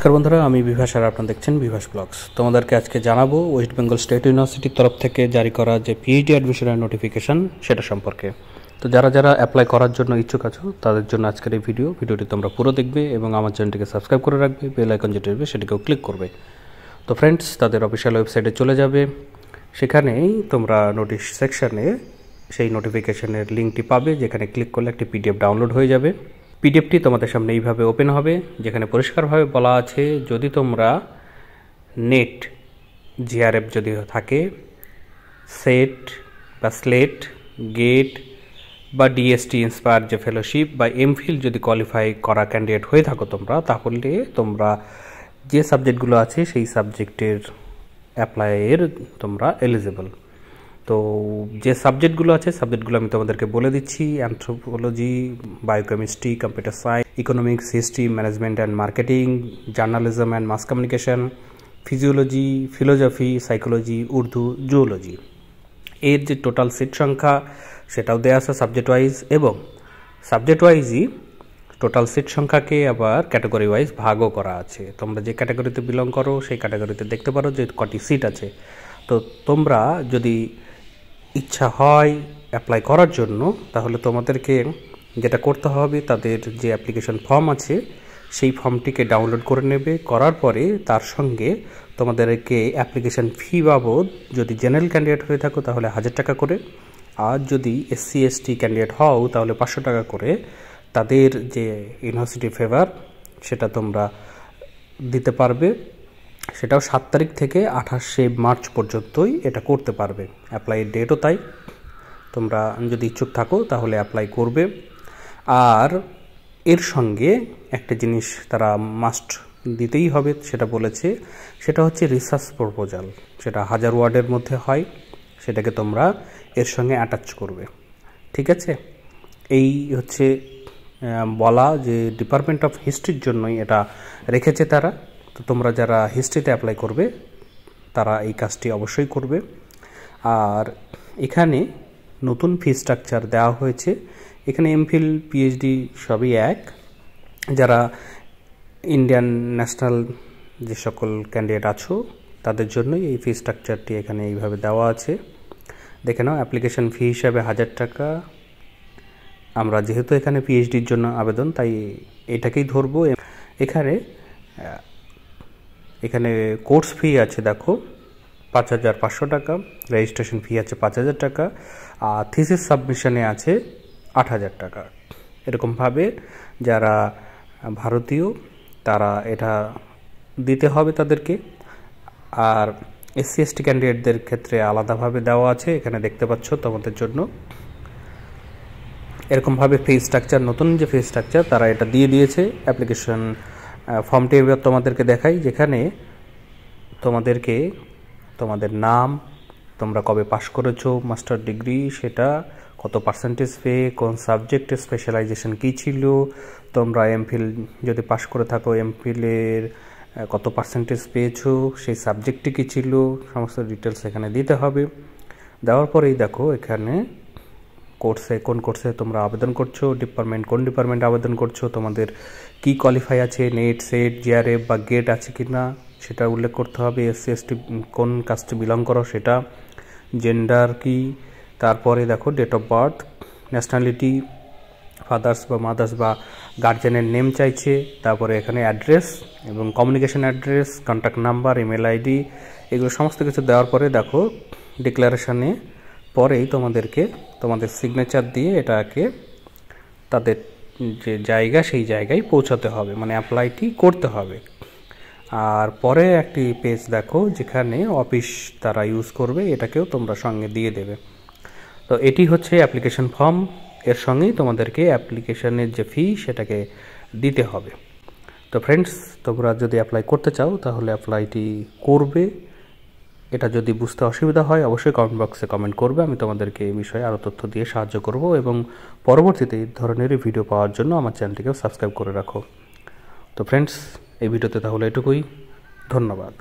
নমস্কার বন্ধুরা, আমি বিভাস আর আপনারা দেখছেন বিভাস ব্লগস। তোমাদেরকে আজকে জানাবো ওয়েস্ট বেঙ্গল স্টেট ইউনিভার্সিটির তরফ থেকে জারি করা যে পিএইচডি অ্যাডমিশনের নোটিফিকেশন সেটা সম্পর্কে। তো যারা যারা অ্যাপ্লাই করার জন্য ইচ্ছুক আছো তাদের জন্য আজকের এই ভিডিওটি তোমরা পুরো দেখবে এবং আমার চ্যানেলটিকে সাবস্ক্রাইব করে রাখবে, বেল আইকন যেটা আসবে সেটাকেও ক্লিক করবে। তো ফ্রেন্ডস, তাদের অফিসিয়াল ওয়েবসাইটে চলে যাবে, সেখানেই তোমরা নোটিশ সেকশানে সেই নোটিফিকেশনের লিঙ্কটি পাবে, যেখানে ক্লিক করলে একটি পিডিএফ ডাউনলোড হয়ে যাবে। পিডিএফটি তোমাদের সামনে এইভাবে ওপেন হবে, যেখানে পরিষ্কারভাবে বলা আছে যদি তোমরা নেট জিআরএফ যদি থাকে, সেট বা স্লেট, গেট বা ডিএসটি ইন্সপায়ার যে ফেলোশিপ বা এমফিল যদি কোয়ালিফাই করা ক্যান্ডিডেট হয়ে থাকো তোমরা, তাহলে তোমরা যে সাবজেক্টগুলো আছে সেই সাবজেক্টের অ্যাপ্লাইয়ের তোমরা এলিজিবল। তো যে সাবজেক্টগুলো আছে সাবজেক্টগুলো আমি তোমাদেরকে বলে দিচ্ছি: anthropology, biochemistry, computer science, economics, history, management and marketing, journalism and mass communication, physiology, philosophy, psychology, Urdu, zoology. এর যে টোটাল সিট সংখ্যা সেটাও দেওয়া আছে সাবজেক্ট ওয়াইজ, এবং সাবজেক্ট ওয়াইজই টোটাল সিট সংখ্যাকে আবার ক্যাটাগরি ওয়াইজ ভাগও করা আছে। তোমরা যে ক্যাটাগরিতে বিলং করো সেই ক্যাটাগরিতে দেখতে পারো যে কটি সিট আছে। তো তোমরা যদি ইচ্ছা হয় অ্যাপ্লাই করার জন্য, তাহলে তোমাদেরকে যেটা করতে হবে, তাদের যে অ্যাপ্লিকেশন ফর্ম আছে সেই ফর্মটিকে ডাউনলোড করে নেবে। করার পরে তার সঙ্গে তোমাদেরকে অ্যাপ্লিকেশন ফি বাবদ, যদি জেনারেল ক্যান্ডিডেট হয়ে থাকো তাহলে 1000 টাকা করে, আর যদি SC ST ক্যান্ডিডেট হও তাহলে 500 টাকা করে তাদের যে ইউনিভার্সিটি ফেভার সেটা তোমরা দিতে পারবে। সেটাও 7 তারিখ থেকে 28শে মার্চ পর্যন্তই এটা করতে পারবে। অ্যাপ্লাইয়ের ডেটও তাই। তোমরা যদি ইচ্ছুক থাকো তাহলে অ্যাপ্লাই করবে। আর এর সঙ্গে একটা জিনিস তারা মাস্ট দিতেই হবে, সেটা বলেছে, সেটা হচ্ছে রিসার্চ প্রপোজাল। সেটা 1000 ওয়ার্ডের মধ্যে হয়, সেটাকে তোমরা এর সঙ্গে অ্যাটাচ করবে। ঠিক আছে? এই হচ্ছে বলা যে ডিপার্টমেন্ট অফ হিস্ট্রির জন্যই এটা রেখেছে তারা। তো তোমরা যারা হিস্ট্রিতে অ্যাপ্লাই করবে তারা এই কাজটি অবশ্যই করবে। আর এখানে নতুন ফি স্ট্রাকচার দেওয়া হয়েছে। এখানে এমফিল, পিএইচডি সবই এক। যারা ইন্ডিয়ান ন্যাশনাল যে সকল ক্যান্ডিডেট আছো তাদের জন্যই এই ফি স্ট্রাকচারটি এখানে এইভাবে দেওয়া আছে। দেখে নাও, অ্যাপ্লিকেশন ফি হিসাবে 1000 টাকা। আমরা যেহেতু এখানে পিএইচডির জন্য আবেদন, তাই এটাকেই ধরবো। এখানে কোর্স ফি আছে দেখো 5500 টাকা, রেজিস্ট্রেশন ফি আছে 5000 টাকা, আর থিসিস সাবমিশনে আছে 8000 টাকা। এরকমভাবে যারা ভারতীয় তারা এটা দিতে হবে তাদেরকে। আর SC ST ক্যান্ডিডেটদের ক্ষেত্রে আলাদাভাবে দেওয়া আছে, এখানে দেখতে পাচ্ছ তোমাদের জন্য। এরকমভাবে ফি স্ট্রাকচার, নতুন যে ফি স্ট্রাকচার তারা এটা দিয়ে দিয়েছে। অ্যাপ্লিকেশন ফর্মটি এবার তোমাদেরকে দেখাই, যেখানে তোমাদেরকে তোমাদের নাম, তোমরা কবে পাস করেছো, মাস্টার ডিগ্রি সেটা, কত পার্সেন্টেজ পেয়ে, কোন সাবজেক্টে স্পেশালাইজেশন কী ছিল, তোমরা এমফিল যদি পাস করে থাকো এমফিলের কত পার্সেন্টেজ পেয়েছো, সেই সাবজেক্টটি কী ছিল, সমস্ত ডিটেলস এখানে দিতে হবে। দেওয়ার পরেই দেখো এখানে কোন কোর্সে তোমরা আবেদন করছো, কোন ডিপার্টমেন্ট আবেদন করছো, তোমাদের কি কোয়ালিফাই আছে, নেট, সেট, জিআরএফ বা গেট আছে কি না সেটা উল্লেখ করতে হবে। SC ST কোন কাস্টে বিলং করো সেটা, জেন্ডার কি, তারপরে দেখো date of birth, nationality, fathers বা মাদার্স বা গার্জেনের নেম চাইছে, তারপরে এখানে অ্যাড্রেস এবং communication address, contact number, email ID, এগুলো সমস্ত কিছু দেওয়ার পরে দেখো ডিক্লারেশনে পরেই তোমাদেরকে তোমাদের সিগনেচার দিয়ে এটাকে তাদের যে জায়গা সেই জায়গায় পৌঁছাতে হবে, মানে অ্যাপ্লাইটি করতে হবে। আর পরে একটি পেজ দেখো যেখানে অফিস তারা ইউজ করবে, এটাকেও তোমরা সঙ্গে দিয়ে দেবে। তো এটি হচ্ছে অ্যাপ্লিকেশন ফর্ম। এর সঙ্গেই তোমাদেরকে অ্যাপ্লিকেশনের যে ফি সেটাকে দিতে হবে। তো ফ্রেন্ডস, তোমরা যদি অ্যাপ্লাই করতে চাও তাহলে অ্যাপ্লাইটি করবে। এটা যদি বুঝতে অসুবিধা হয় অবশ্যই কমেন্ট বক্সে কমেন্ট করবে, আমি তোমাদেরকে এই বিষয়ে আরও তথ্য দিয়ে সাহায্য করব। এবং পরবর্তীতে এই ধরনেরই ভিডিও পাওয়ার জন্য আমার চ্যানেলটিকেও সাবস্ক্রাইব করে রাখো। তো ফ্রেন্ডস, এই ভিডিওতে তাহলে এটুকুই। ধন্যবাদ।